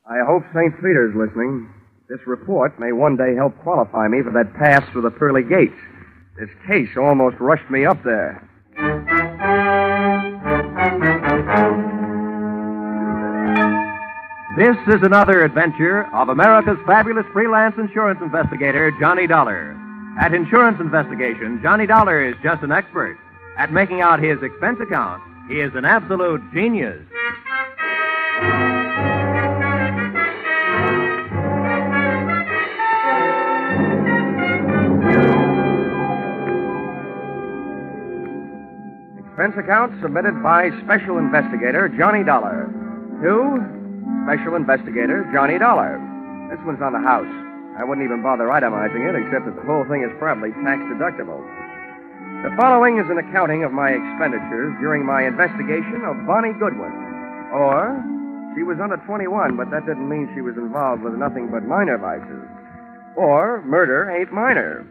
I hope St. Peter's listening. This report may one day help qualify me for that pass through the pearly gates. This case almost rushed me up there. This is another adventure of America's fabulous freelance insurance investigator, Johnny Dollar. At insurance investigation, Johnny Dollar is just an expert. At making out his expense account, he is an absolute genius. Expense account submitted by Special Investigator Johnny Dollar. To Special Investigator Johnny Dollar. This one's on the house. I wouldn't even bother itemizing it, except that the whole thing is probably tax deductible. The following is an accounting of my expenditures during my investigation of Bonnie Goodwin. Or, she was under 21, but that didn't mean she was involved with nothing but minor vices. Or, murder ain't minor.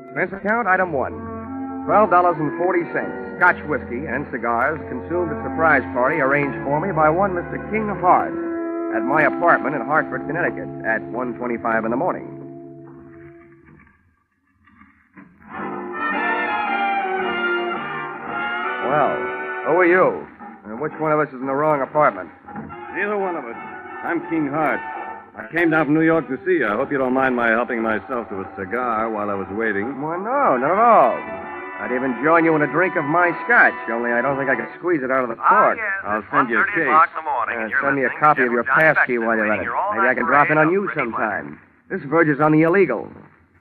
Expense account, item 1. $12.40. Scotch whiskey and cigars consumed at surprise party arranged for me by one Mr. King Hart at my apartment in Hartford, Connecticut at 1:25 in the morning. Well, who are you? And which one of us is in the wrong apartment? Neither one of us. I'm King Hart. I came down from New York to see you. I hope you don't mind my helping myself to a cigar while I was waiting. Well, no, not at all. I'd even join you in a drink of my scotch, only I don't think I could squeeze it out of the cork. Yes, I'll send you a case. Send me a copy of your pass key while you're at it. Maybe I can drop in on you sometime. This verges on the illegal.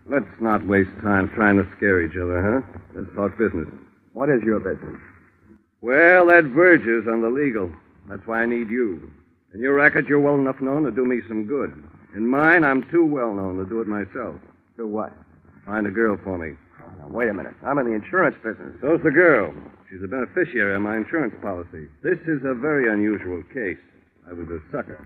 Let's not waste time trying to scare each other, huh? Let's talk business. What is your business? Well, that verges on the legal. That's why I need you. In your racket, you're well enough known to do me some good. In mine, I'm too well known to do it myself. Do what? Find a girl for me. Now, wait a minute. I'm in the insurance business. So's the girl. She's a beneficiary of my insurance policy. This is a very unusual case. I was a sucker.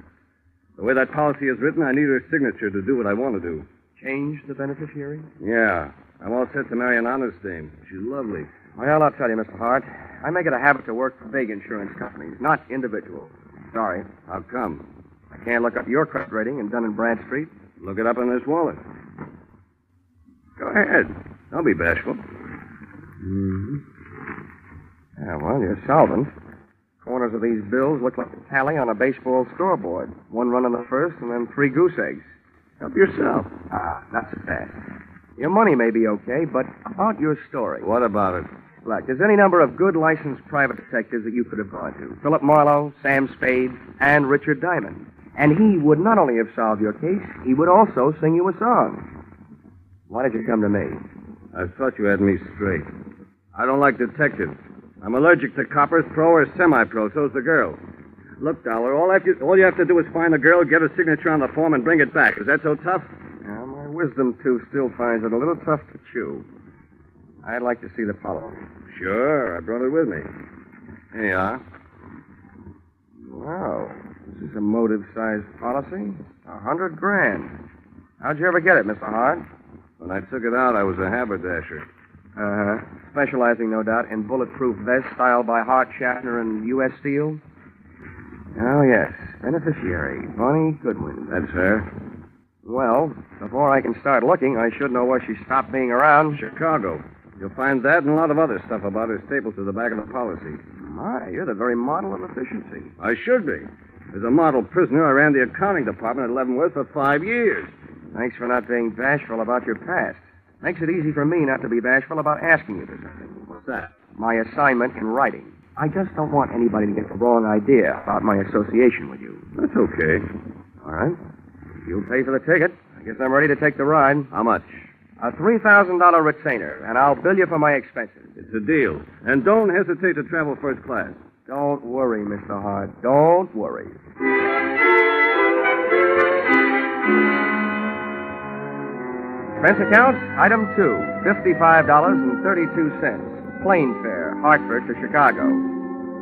The way that policy is written, I need her signature to do what I want to do. Change the beneficiary? Yeah. I'm all set to marry an honest dame. She's lovely. Well, I'll tell you, Mr. Hart. I make it a habit to work for big insurance companies, not individuals. Sorry. How come? I can't look up your credit rating in Dun & Bradstreet. Look it up in this wallet. Go ahead. Don't be bashful. Mm-hmm. Yeah, well, you're solvent. Corners of these bills look like a tally on a baseball scoreboard. 1 run on the first, and then 3 goose eggs. Help yourself. Not so fast. Your money may be okay, but about your story. What about it? Look, there's any number of good licensed private detectives that you could have gone to. Philip Marlowe, Sam Spade, and Richard Diamond. And he would not only have solved your case, he would also sing you a song. Why did you come to me? I thought you had me straight. I don't like detectives. I'm allergic to coppers, pro or semi-pro. So's the girl. Look, Dollar, all you have to do is find the girl, get her signature on the form, and bring it back. Is that so tough? Yeah, my wisdom tooth still finds it a little tough to chew. I'd like to see the policy. Sure, I brought it with me. Here you are. Wow, this is a motive-sized policy. $100,000. How'd you ever get it, Mr. Hart? When I took it out, I was a haberdasher. Specializing, no doubt, in bulletproof vests styled by Hart, Schaffner, and U.S. Steel? Oh, yes. Beneficiary, Bonnie Goodwin. That's her. Well, before I can start looking, I should know where she stopped being around. Chicago. You'll find that and a lot of other stuff about her stapled to the back of the policy. My, you're the very model of efficiency. I should be. As a model prisoner, I ran the accounting department at Leavenworth for 5 years. Thanks for not being bashful about your past. Makes it easy for me not to be bashful about asking you for something. What's that? My assignment in writing. I just don't want anybody to get the wrong idea about my association with you. That's okay. All right. You'll pay for the ticket. I guess I'm ready to take the ride. How much? A $3,000 retainer, and I'll bill you for my expenses. It's a deal. And don't hesitate to travel first class. Don't worry, Mr. Hart. Don't worry. Expense account, item 2, $55.32. Plane fare, Hartford to Chicago.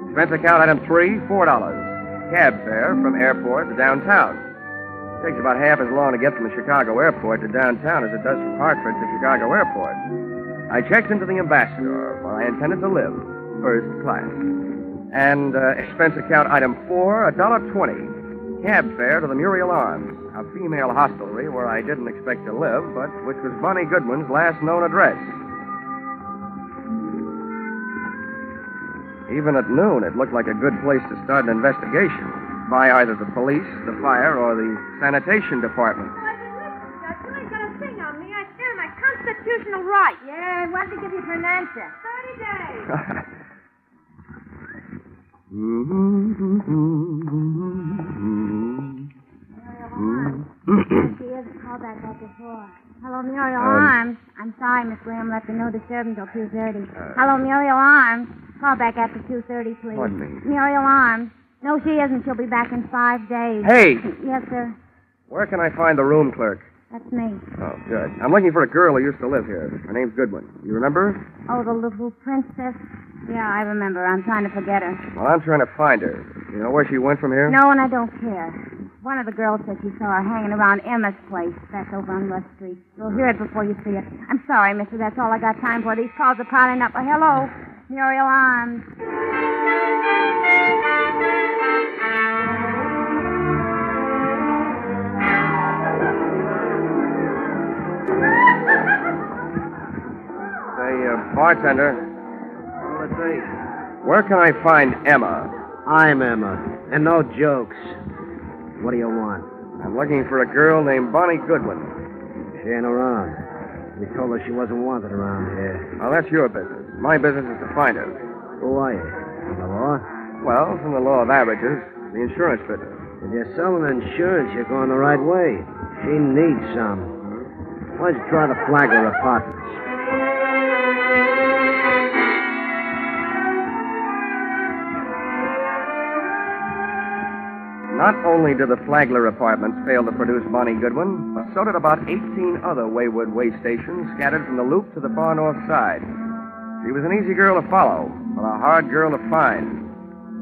Expense account, item 3, $4. Cab fare from airport to downtown. It takes about half as long to get from the Chicago airport to downtown as it does from Hartford to Chicago airport. I checked into the Ambassador, where I intended to live, first class. And expense account item 4, $1.20. Cab fare to the Muriel Arms, a female hostelry where I didn't expect to live, but which was Bonnie Goodwin's last known address. Even at noon, it looked like a good place to start an investigation by either the police, the fire, or the sanitation department. Somebody's got a thing on me. I stand my constitutional right. Yeah, what did they give you for an answer? 30 days. She is a callback after 4. Hello, Muriel Arms. I'm sorry, Miss Graham left a no disturb until 2:30. Hello, Muriel Arms. Call back after 2:30, please. Pardon me? Muriel Arms. No, she isn't. She'll be back in 5 days. Hey! Yes, sir. Where can I find the room clerk? That's me. Oh, good. I'm looking for a girl who used to live here. Her name's Goodwin. You remember her? Oh, the little princess. Yeah, I remember. I'm trying to forget her. Well, I'm trying to find her. You know where she went from here? No, and I don't care. One of the girls said she saw her hanging around Emma's place. That's over on West Street. You'll hear it before you see it. I'm sorry, mister. That's all I got time for. These calls are piling up. Hello, Muriel Arms. Say, bartender, Let's see. where can I find Emma? I'm Emma, and no jokes. What do you want? I'm looking for a girl named Bonnie Goodwin. She ain't around. We told her she wasn't wanted around here. Well, that's your business. My business is to find her. Who are you? From the law? Well, from the law of averages, the insurance business. If you're selling insurance, you're going the right way. She needs some. Why don't you try the Flagler Apartments? Not only did the Flagler Apartments fail to produce Bonnie Goodwin, but so did about 18 other Waywood way stations scattered from the Loop to the far north side. She was an easy girl to follow, but a hard girl to find.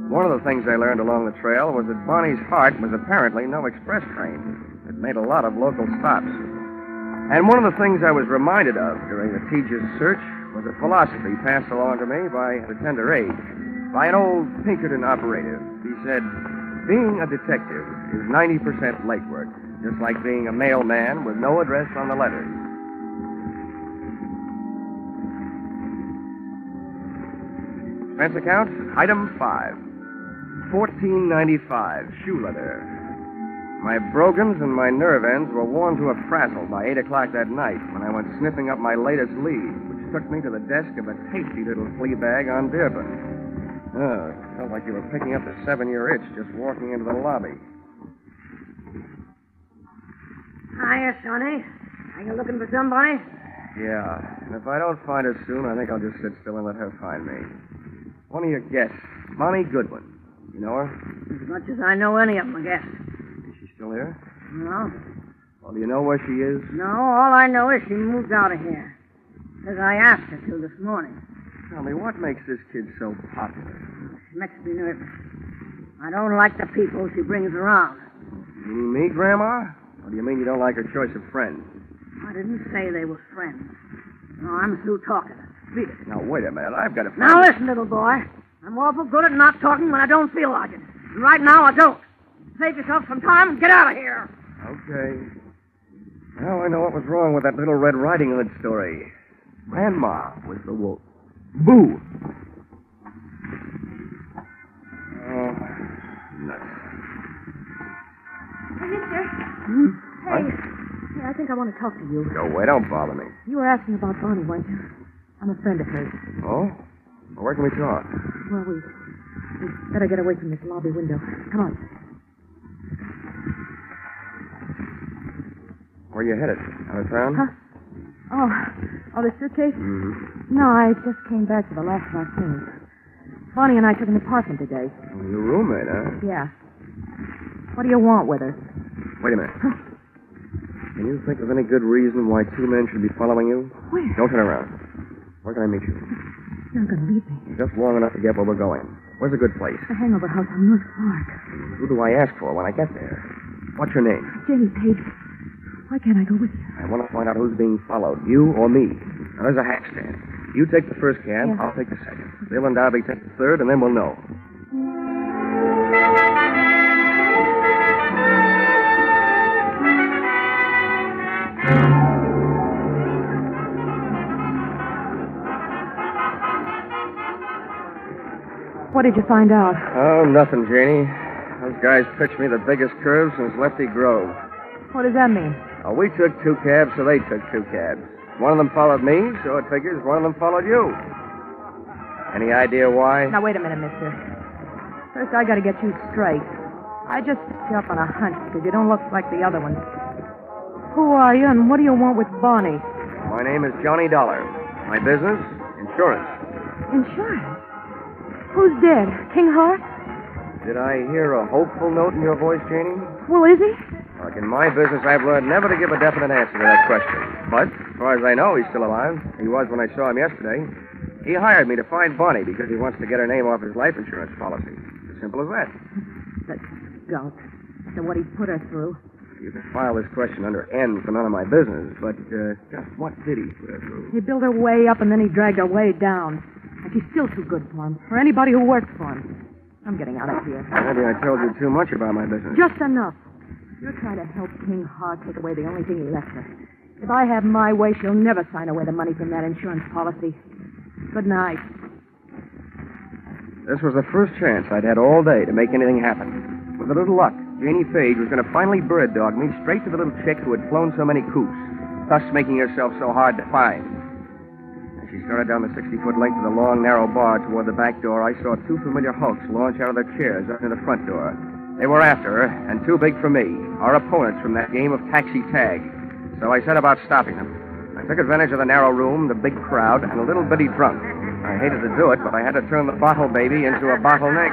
One of the things I learned along the trail was that Bonnie's heart was apparently no express train. It made a lot of local stops. And one of the things I was reminded of during the teacher's search was a philosophy passed along to me by, at a tender age, by an old Pinkerton operative. He said, being a detective is 90% legwork, just like being a mailman with no address on the letters. Expense account, item 5. $14.95, shoe leather. My brogans and my nerve ends were worn to a frazzle by 8 o'clock that night when I went sniffing up my latest lead, which took me to the desk of a tasty little flea bag on Dearborn. Oh, it felt like you were picking up a 7-year itch just walking into the lobby. Hiya, Sonny. Are you looking for somebody? Yeah, and if I don't find her soon, I think I'll just sit still and let her find me. One of your guests, Bonnie Goodwin. You know her? As much as I know any of them, I guess. Is she still here? No. Well, do you know where she is? No, all I know is she moved out of here. Because I asked her to this morning. Tell me, what makes this kid so popular? She makes me nervous. I don't like the people she brings around. You mean me, Grandma? Or do you mean you don't like her choice of friends? I didn't say they were friends. No, I'm through talking. Beat it. Now, wait a minute. I've got to find... Now, listen, little boy. I'm awful good at not talking when I don't feel like it. And right now, I don't. Save yourself some time and get out of here. Okay. Now I know what was wrong with that Little Red Riding Hood story. Grandma was the wolf. Boo! Oh, nuts. Hey, mister. What? Hey, I think I want to talk to you. Go away. Don't bother me. You were asking about Bonnie, weren't you? I'm a friend of hers. Oh? Well, where can we talk? Well, we better get away from this lobby window. Come on. Where are you headed? Out of town? Huh? Oh, the suitcase? Mm-hmm. No, I just came back for the last of our things. Bonnie and I took an apartment today. Well, your roommate, huh? Yeah. What do you want with her? Wait a minute. Can you think of any good reason why 2 men should be following you? Where? Don't turn around. Where can I meet you? You're not going to leave me. Just long enough to get where we're going. Where's a good place? The hangover house on North Park. Who do I ask for when I get there? What's your name? Jenny Page. Why can't I go with you? I want to find out who's being followed, you or me. Now, there's a hack stand. You take the first cab, Yeah. I'll take the second. Bill and Darby take the third, and then we'll know. What did you find out? Oh, nothing, Janie. Those guys pitched me the biggest curve since Lefty Grove. What does that mean? Oh, we took 2 cabs, so they took 2 cabs. One of them followed me, so it figures one of them followed you. Any idea why? Now, wait a minute, mister. First, I gotta get you straight. I just picked you up on a hunch because you don't look like the other ones. Who are you, and what do you want with Bonnie? My name is Johnny Dollar. My business? Insurance. Insurance? Who's dead? King Hart? Did I hear a hopeful note in your voice, Janie? Well, is he? Like in my business, I've learned never to give a definite answer to that question. But, as far as I know, he's still alive. He was when I saw him yesterday. He hired me to find Bonnie because he wants to get her name off his life insurance policy. As simple as that. That skunk. After what he put her through. You can file this question under N for none of my business, but just what did he put her through? He built her way up, and then he dragged her way down. And she's still too good for him, for anybody who works for him. I'm getting out of here. Maybe I told you too much about my business. Just enough. You're trying to help King Hart take away the only thing he left her. If I have my way, she'll never sign away the money from that insurance policy. Good night. This was the first chance I'd had all day to make anything happen. With a little luck, Janie Page was going to finally bird dog me straight to the little chick who had flown so many coops, thus making herself so hard to find. As she started down the 60-foot length of the long, narrow bar toward the back door, I saw 2 familiar hulks launch out of their chairs up near the front door. They were after her, and too big for me, our opponents from that game of taxi tag. So I set about stopping them. I took advantage of the narrow room, the big crowd, and a little bitty drunk. I hated to do it, but I had to turn the bottle baby into a bottleneck.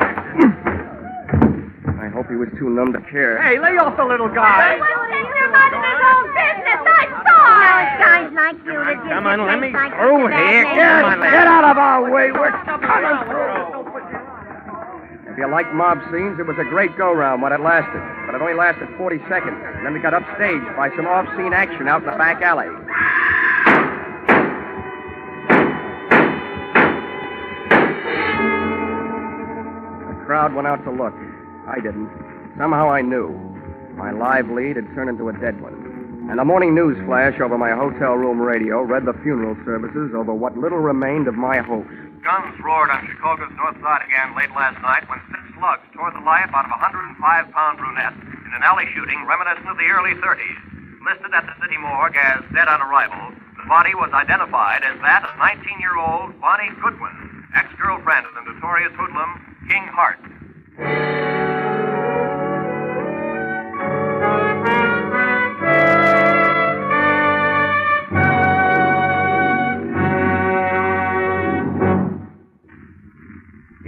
I hope he was too numb to care. Hey, lay off the little guy. Well, you're about his own business. I saw it. Guys like you that you Come on, let me like through here. Get out of our way. We're coming through. If you like mob scenes, it was a great go-round when it lasted. But it only lasted 40 seconds. And then we got upstaged by some off-scene action out in the back alley. The crowd went out to look. I didn't. Somehow I knew. My live lead had turned into a dead one. And the morning news flash over my hotel room radio read the funeral services over what little remained of my hopes. Guns roared on Chicago's north side again late last night when 6 slugs tore the life out of a 105-pound brunette in an alley shooting reminiscent of the early 30s. Listed at the city morgue as dead on arrival, the body was identified as that of 19-year-old Bonnie Goodwin, ex-girlfriend of the notorious hoodlum King Hart.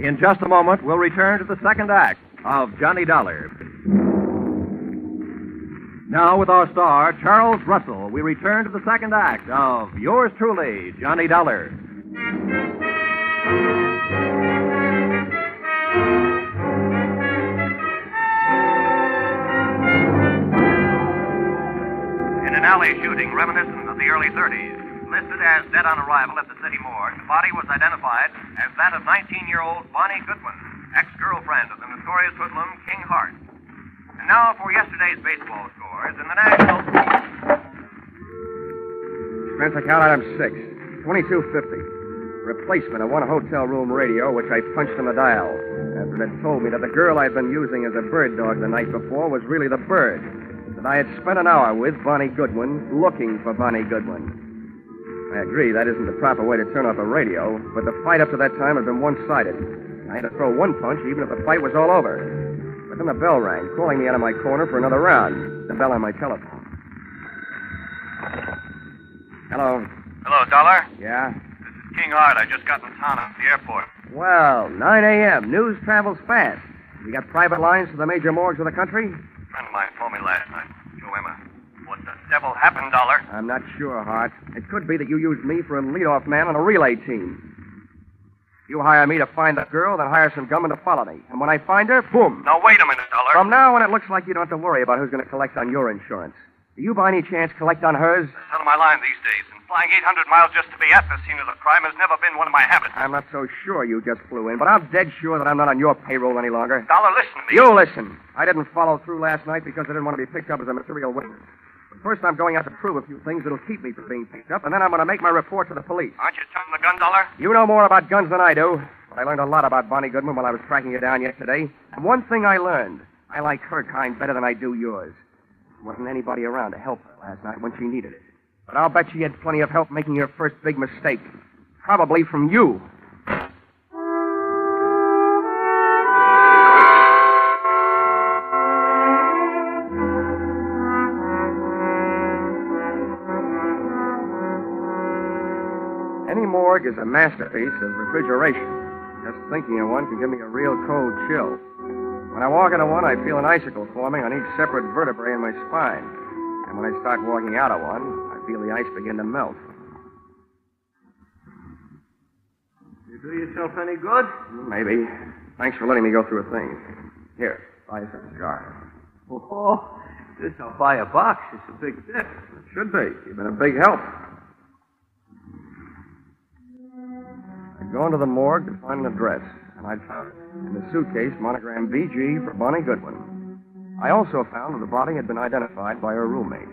In just a moment, we'll return to the second act of Johnny Dollar. Now, with our star, Charles Russell, we return to the second act of yours truly, Johnny Dollar. In an alley shooting reminiscent of the early 30s, listed as dead on arrival at the city morgue, the body was identified as that of 19-year-old Bonnie Goodwin, ex-girlfriend of the notorious hoodlum King Hart. And now for yesterday's baseball scores in the National... Expense account item 6, $22.50. Replacement of one hotel room radio, which I punched on the dial. After it had told me that the girl I'd been using as a bird dog the night before was really the bird. That I had spent an hour with Bonnie Goodwin, looking for Bonnie Goodwin. I agree, that isn't the proper way to turn off a radio, but the fight up to that time had been one-sided. I had to throw one punch even if the fight was all over. But then the bell rang, calling me out of my corner for another round. The bell on my telephone. Hello. Hello, Dollar. Yeah? This is King Hart. I just got in town at the airport. Well, 9 a.m. News travels fast. You got private lines to the major morgues of the country? A friend of mine phoned me last night. Joe Emma. What the devil happened, Dollar? I'm not sure, Hart. It could be that you used me for a leadoff man on a relay team. You hire me to find the girl, then hire some gunmen to follow me. And when I find her, boom. Now, wait a minute, Dollar. From now on, it looks like you don't have to worry about who's going to collect on your insurance. Do you by any chance collect on hers? That's out of my line these days, and flying 800 miles just to be at the scene of the crime has never been one of my habits. I'm not so sure you just flew in, but I'm dead sure that I'm not on your payroll any longer. Dollar, listen to me. You listen. I didn't follow through last night because I didn't want to be picked up as a material witness. But first, I'm going out to prove a few things that'll keep me from being picked up, and then I'm going to make my report to the police. Aren't you jumping the gun, Dollar? You know more about guns than I do. but I learned a lot about Bonnie Goodman while I was tracking her down yesterday. And one thing I learned, I like her kind better than I do yours. There wasn't anybody around to help her last night when she needed it. But I'll bet she had plenty of help making her first big mistake. Probably from you. Any morgue is a masterpiece of refrigeration. Just thinking of one can give me a real cold chill. When I walk into one, I feel an icicle forming on each separate vertebrae in my spine. And when I start walking out of one, I feel the ice begin to melt. You do yourself any good? Maybe. Thanks for letting me go through a thing. Here, buy some cigar. Oh, this I'll buy a box. It's a big tip. It should be. You've been a big help. I'd gone to the morgue to find an address, and I'd found it. In the suitcase, monogram VG for Bonnie Goodwin. I also found that the body had been identified by her roommate.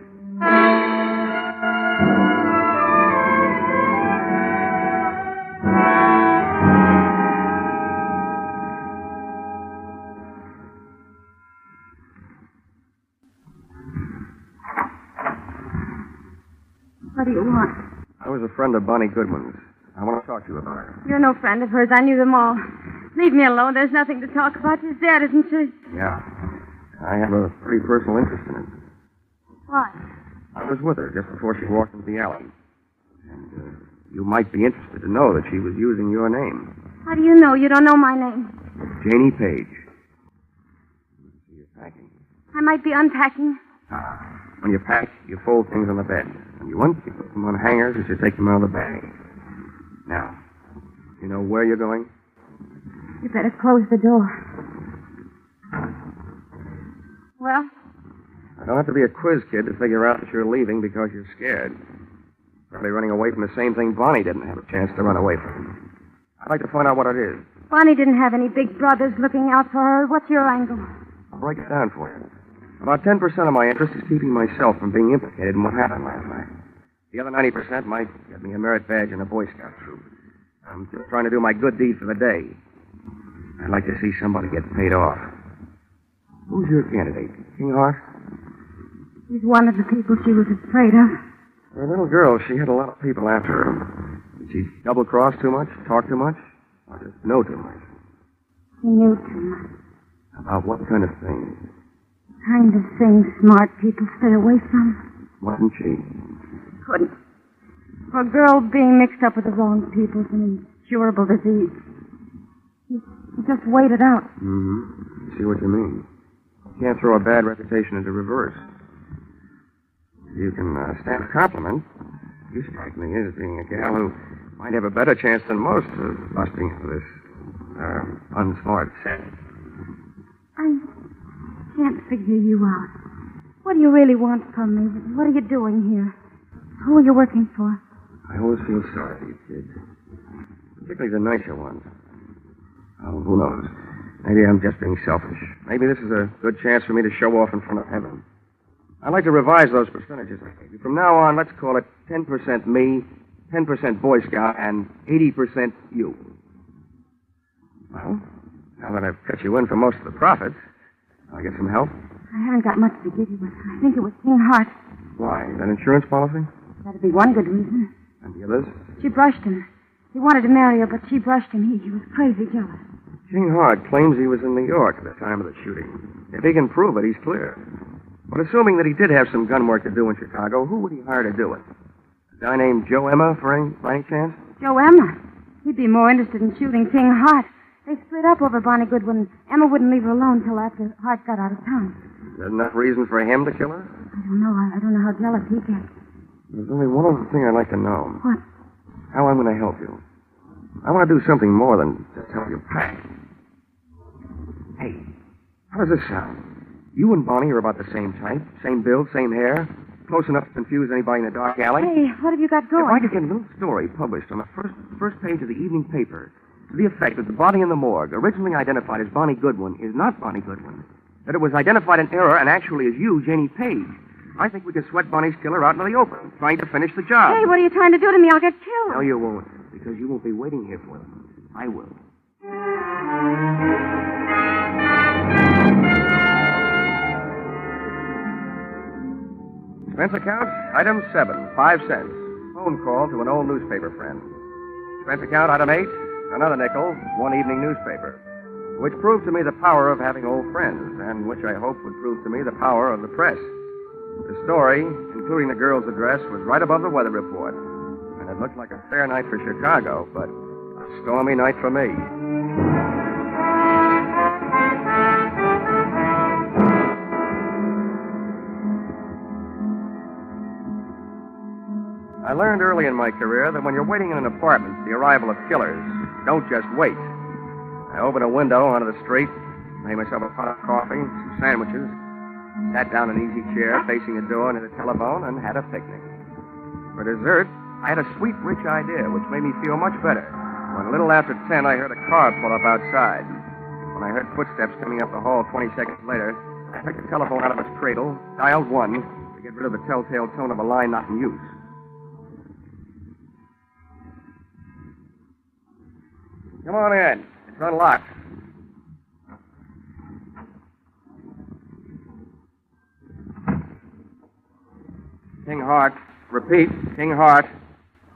What do you want? I was a friend of Bonnie Goodwin's. I want to talk to you about her. You're no friend of hers. I knew them all. Leave me alone. There's nothing to talk about. She's dead, isn't she? Yeah. I have a pretty personal interest in it. What? I was with her just before she walked into the alley. And you might be interested to know that she was using your name. How do you know? You don't know my name. Janie Page. You're packing. I might be unpacking. When you pack, you fold things on the bed. When you want, you put them on hangers as you take them out of the bag. Now, you know where you're going? You better close the door. Well? I don't have to be a quiz kid to figure out that you're leaving because you're scared. Probably running away from the same thing Bonnie didn't have a chance to run away from. I'd like to find out what it is. Bonnie didn't have any big brothers looking out for her. What's your angle? I'll break it down for you. About 10% of my interest is keeping myself from being implicated in what happened last night. The other 90% might get me a merit badge in a Boy Scout troop. I'm just trying to do my good deed for the day. I'd like to see somebody get paid off. Who's your candidate? King Hart? He's one of the people she was afraid of. For a little girl, she had a lot of people after her. Did she double-cross too much, talk too much, or just know too much? She knew too much. About what kind of things? Kind of things smart people stay away from. Wasn't she? Couldn't. For a girl being mixed up with the wrong people is an incurable disease. You just wait it out. Mm-hmm. See what you mean. You can't throw a bad reputation into reverse. You can stand a compliment. You strike me as being a gal who might have a better chance than most of busting into this unsmart set. I can't figure you out. What do you really want from me? What are you doing here? Who are you working for? I always feel sorry for you kids. Particularly the nicer ones. Oh, who knows? Maybe I'm just being selfish. Maybe this is a good chance for me to show off in front of heaven. I'd like to revise those percentages I gave you. From now on, let's call it 10% me, 10% Boy Scout, and 80% you. Well, now that I've cut you in for most of the profits, I'll get some help. I haven't got much to give you, but I think it was King Hart. Why? Is that insurance policy? That'd be one good reason. And the others? She brushed him. He wanted to marry her, but she brushed him. He was crazy jealous. King Hart claims he was in New York at the time of the shooting. If he can prove it, he's clear. But assuming that he did have some gun work to do in Chicago, who would he hire to do it? A guy named Joe Emma, by any chance? Joe Emma? He'd be more interested in shooting King Hart. They split up over Bonnie Goodwin. Emma wouldn't leave her alone till after Hart got out of town. Is that enough reason for him to kill her? I don't know. I don't know how jealous he gets. There's only one other thing I'd like to know. What? How I'm going to help you. I want to do something more than just help you pack. Hey, how does this sound? You and Bonnie are about the same type, same build, same hair, close enough to confuse anybody in a dark alley. Hey, what have you got going? If I could get a little story published on the first page of the evening paper to the effect that the body in the morgue, originally identified as Bonnie Goodwin, is not Bonnie Goodwin, that it was identified in error and actually is you, Janie Page, I think we can sweat Bonnie's killer out into the open, trying to finish the job. Hey, what are you trying to do to me? I'll get killed. No, you won't, because you won't be waiting here for them. I will. Expense account, item 7, 5 cents. Phone call to an old newspaper friend. Expense account, item 8, another nickel, one evening newspaper. Which proved to me the power of having old friends, and which I hope would prove to me the power of the press. The story, including the girl's address, was right above the weather report. And it looked like a fair night for Chicago, but a stormy night for me. I learned early in my career that when you're waiting in an apartment for the arrival of killers, don't just wait. I opened a window onto the street, made myself a pot of coffee, some sandwiches, sat down in an easy chair facing the door near the telephone, and had a picnic. For dessert, I had a sweet, rich idea, which made me feel much better. When a little after 10, I heard a car pull up outside. When I heard footsteps coming up the hall 20 seconds later, I took the telephone out of its cradle, dialed 1 to get rid of the telltale tone of a line not in use. Come on in. It's unlocked. King Hart. Repeat, King Hart.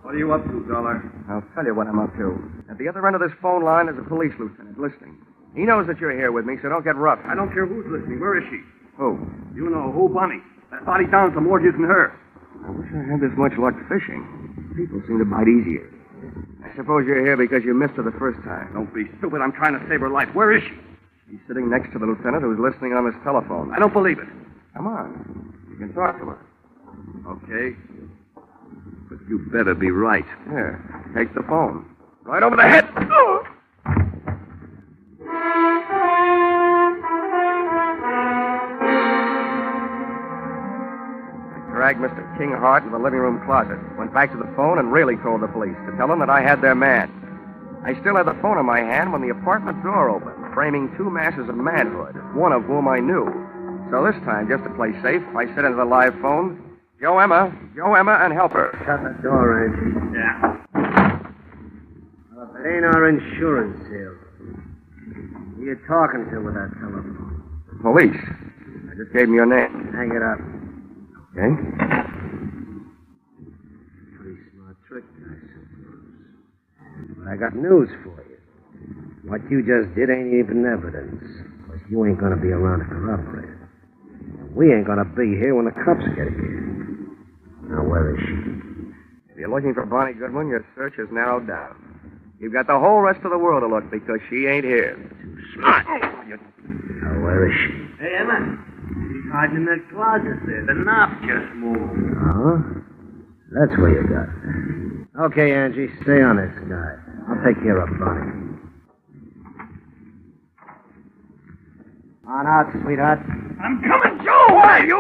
What are you up to, Dollar? I'll tell you what I'm up to. At the other end of this phone line is a police lieutenant listening. He knows that you're here with me, so don't get rough. I don't care who's listening. Where is she? Who? You know who, Bunny. That body down's the morgue isn't her. I wish I had this much luck fishing. People seem to bite easier. I suppose you're here because you missed her the first time. Don't be stupid. I'm trying to save her life. Where is she? She's sitting next to the lieutenant who's listening on his telephone. I don't believe it. Come on. You can talk to her. Okay. But you better be right. Here, take the phone. Right over the head. Oh! Dragged Mr. King Hart into the living room closet, went back to the phone, and really told the police to tell them that I had their man. I still had the phone in my hand when the apartment door opened, framing two masses of manhood, one of whom I knew. So this time, just to play safe, I said into the live phone, Joe Emma, and help her. Shut the door, Aint. Yeah. It ain't our insurance sale. Who you talking to with that telephone? Police. I just gave them your name. Hang it up. Okay? Pretty smart trick, I suppose. But I got news for you. What you just did ain't even evidence. Because you ain't going to be around to corroborate it. And we ain't going to be here when the cops get here. Now, where is she? If you're looking for Bonnie Goodwin, your search is narrowed down. You've got the whole rest of the world to look because she ain't here. Too smart. Now, where is she? Hey, Emma. She's hiding in that closet there. The knob just moved. Oh? That's where you got her. Okay, Angie, stay on this guy. I'll take care of Bonnie. On out, sweetheart. I'm coming, Joe! Hey, you!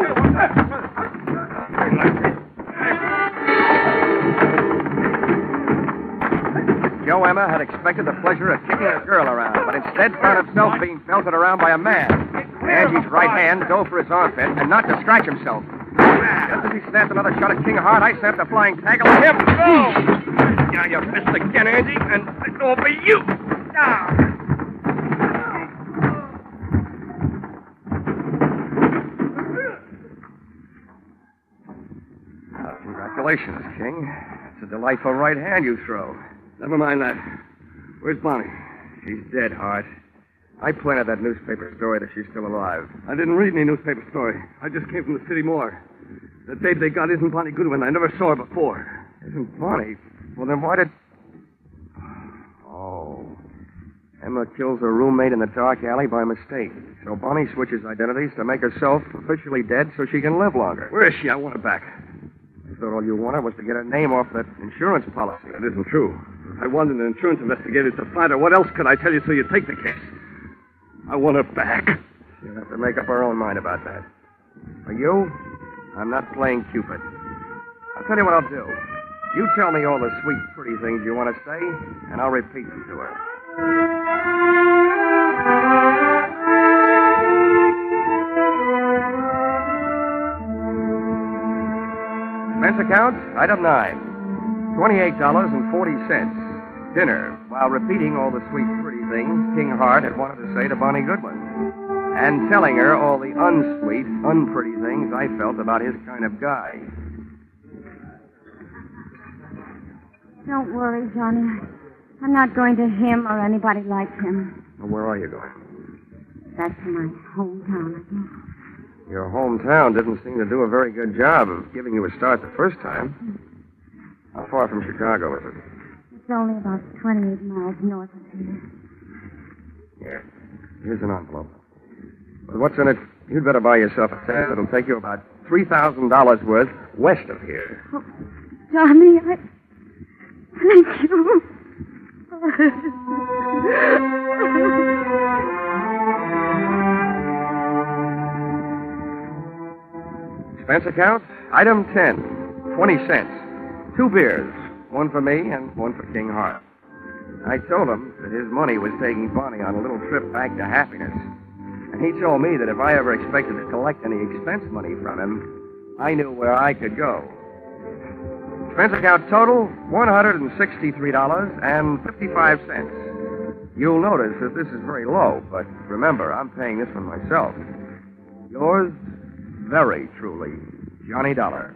Joe Emma had expected the pleasure of kicking a girl around, but instead found himself being belted around by a man. Angie's right hand dove for his armpit, and not to scratch himself. Just as he snapped another shot at King Hart, I snapped a flying tackle at him. Oh! Now you missed again, Angie, and it's all for you. Congratulations, King. It's a delightful right hand you throw. Never mind that. Where's Bonnie? She's dead, Hart. I planted that newspaper story that she's still alive. I didn't read any newspaper story. I just came from the city morgue. The date they got isn't Bonnie Goodwin. I never saw her before. Isn't Bonnie? Well, then why did... Oh. Emma kills her roommate in the dark alley by mistake. So Bonnie switches identities to make herself officially dead so she can live longer. Where is she? I want her back. I thought all you wanted was to get her name off that insurance policy. That isn't true. I wanted an insurance investigator to find her. What else could I tell you so you take the case? I want her back. You'll have to make up her own mind about that. For you, I'm not playing Cupid. I'll tell you what I'll do. You tell me all the sweet, pretty things you want to say, and I'll repeat them to her. Expense account, item 9. $28.40. Dinner, while repeating all the sweet, pretty things King Hart had wanted to say to Bonnie Goodwin, and telling her all the unsweet, unpretty things I felt about his kind of guy. Don't worry, Johnny. I'm not going to him or anybody like him. Well, where are you going? Back to my hometown, I guess. Your hometown didn't seem to do a very good job of giving you a start the first time. How far from Chicago is it? It's only about 28 miles north of here. Here. Here's an envelope. But what's in it? You'd better buy yourself a ticket. It'll take you about $3,000 worth west of here. Oh, Johnny, Thank you. Expense account, item 10, 20 cents. 2 beers, one for me and one for King Hart. I told him that his money was taking Bonnie on a little trip back to happiness. And he told me that if I ever expected to collect any expense money from him, I knew where I could go. Expense account total, $163.55. You'll notice that this is very low, but remember, I'm paying this one myself. Yours, very truly, Johnny Dollar.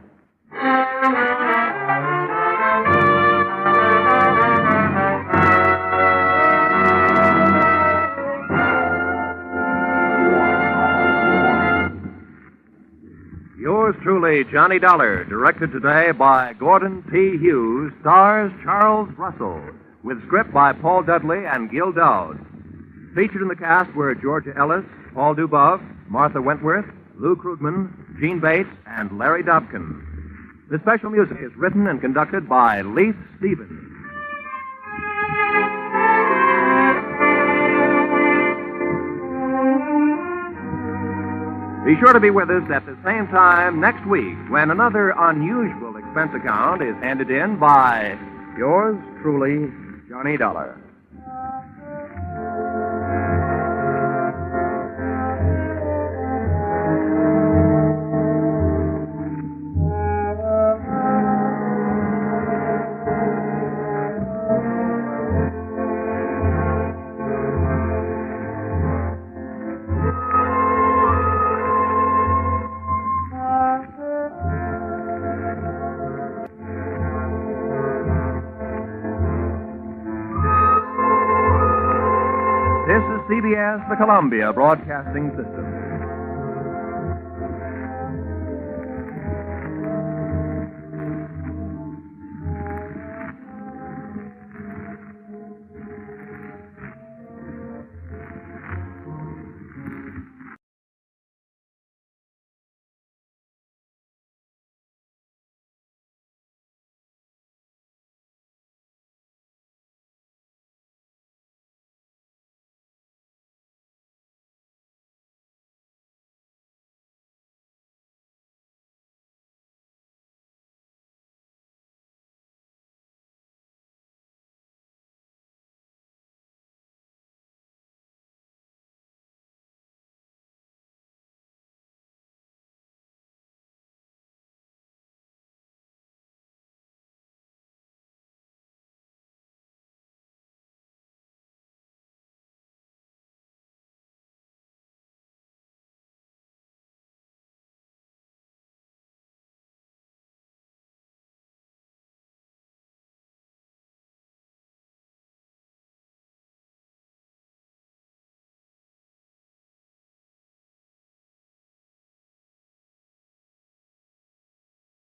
Yours truly, Johnny Dollar, directed today by Gordon P. Hughes, stars Charles Russell, with script by Paul Dudley and Gil Dowd. Featured in the cast were Georgia Ellis, Paul Dubov, Martha Wentworth, Lou Krugman, Gene Bates, and Larry Dobkin. The special music is written and conducted by Leith Stevens. Be sure to be with us at the same time next week when another unusual expense account is handed in by Yours truly, Johnny Dollar. CBS, the Columbia Broadcasting System.